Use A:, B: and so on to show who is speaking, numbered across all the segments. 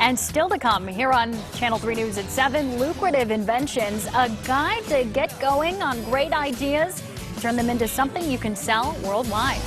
A: And still to come here on Channel 3 News at 7, lucrative inventions, a guide to get going on great ideas, turn them into something you can sell worldwide.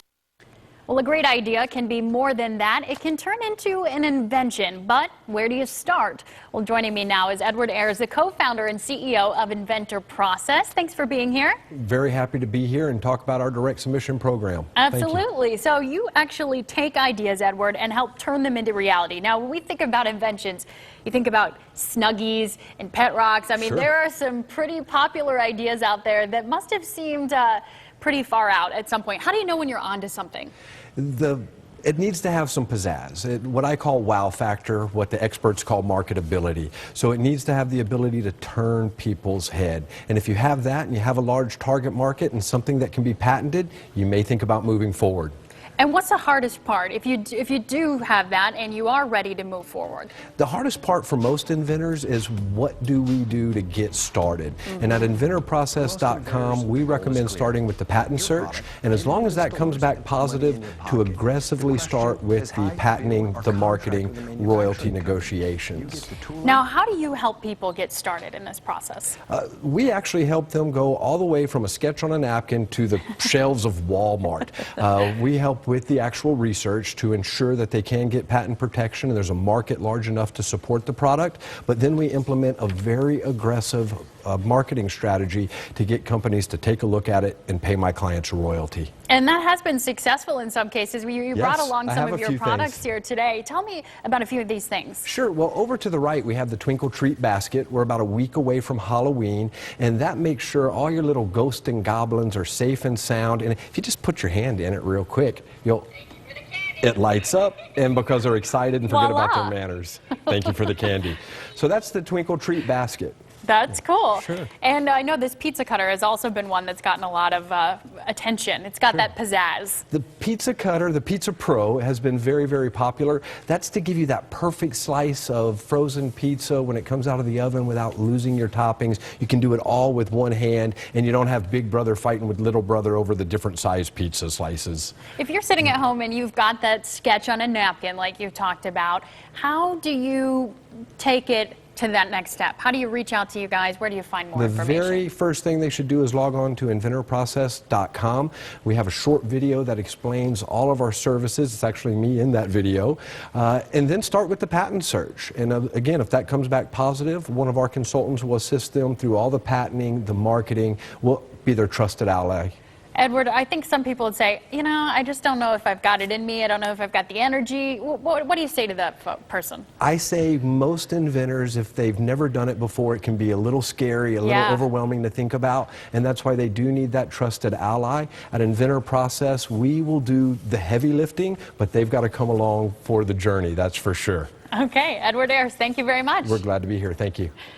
A: Well, a great idea can be more than that. It can turn into an invention, but where do you start? Well, joining me now is Edward Ayers, the co-founder and CEO of Inventor Process. Thanks for being here.
B: Very happy to be here and talk about our direct submission program.
A: Absolutely. So you actually take ideas, Edward, and help turn them into reality. Now, when we think about inventions, you think about Snuggies and pet rocks. I mean,
B: Sure.
A: There are some pretty popular ideas out there that must have seemed pretty far out at some point. How do you know when you're onto something?
B: It needs to have some pizzazz, what I call wow factor, what the experts call marketability. So it needs to have the ability to turn people's head. And if you have that and you have a large target market and something that can be patented, you may think about moving forward.
A: And what's the hardest part if you do have that and you are ready to move forward?
B: The hardest part for most inventors is what do we do to get started? And at inventorprocess.com, we recommend starting with the patent search. And as long as that comes back positive, to aggressively start with the patenting, the marketing, royalty negotiations.
A: Now, how do you help people get started in this process?
B: We actually help them go all the way from a sketch on a napkin to the shelves of Walmart. We help with the actual research to ensure that they can get patent protection and there's a market large enough to support the product, but then we implement a very aggressive marketing strategy to get companies to take a look at it and pay my clients a royalty.
A: And that has been successful in some cases. You brought along some of your products here today. Tell me about a few of these things.
B: Sure. Well, over to the right, we have the Twinkle Treat Basket. We're about a week away from Halloween, and that makes sure all your little ghosts and goblins are safe and sound. And if you just put your hand in it real quick, it lights up, and because they're excited and forget about their manners. Thank you for the candy. So that's the Twinkle Treat Basket.
A: That's cool.
B: Sure.
A: And I know this pizza cutter has also been one that's gotten a lot of attention. It's got that pizzazz.
B: The pizza cutter, the Pizza Pro, has been very, very popular. That's to give you that perfect slice of frozen pizza when it comes out of the oven without losing your toppings. You can do it all with one hand, and you don't have big brother fighting with little brother over the different size pizza slices.
A: If you're sitting at home and you've got that sketch on a napkin like you talked about, how do you take it to that next step? How do you reach out to you guys? Where do you find more information?
B: The very first thing they should do is log on to inventorprocess.com. We have a short video that explains all of our services. It's actually me in that video. And then start with the patent search. And again, if that comes back positive, one of our consultants will assist them through all the patenting, the marketing, will be their trusted ally.
A: Edward, I think some people would say, you know, I just don't know if I've got it in me. I don't know if I've got the energy. What do you say to that person?
B: I say most inventors, if they've never done it before, it can be a little scary, a little overwhelming to think about, and that's why they do need that trusted ally. At Inventor Process, we will do the heavy lifting, but they've got to come along for the journey, that's for sure.
A: Okay, Edward Ayers, thank you very much.
B: We're glad to be here. Thank you.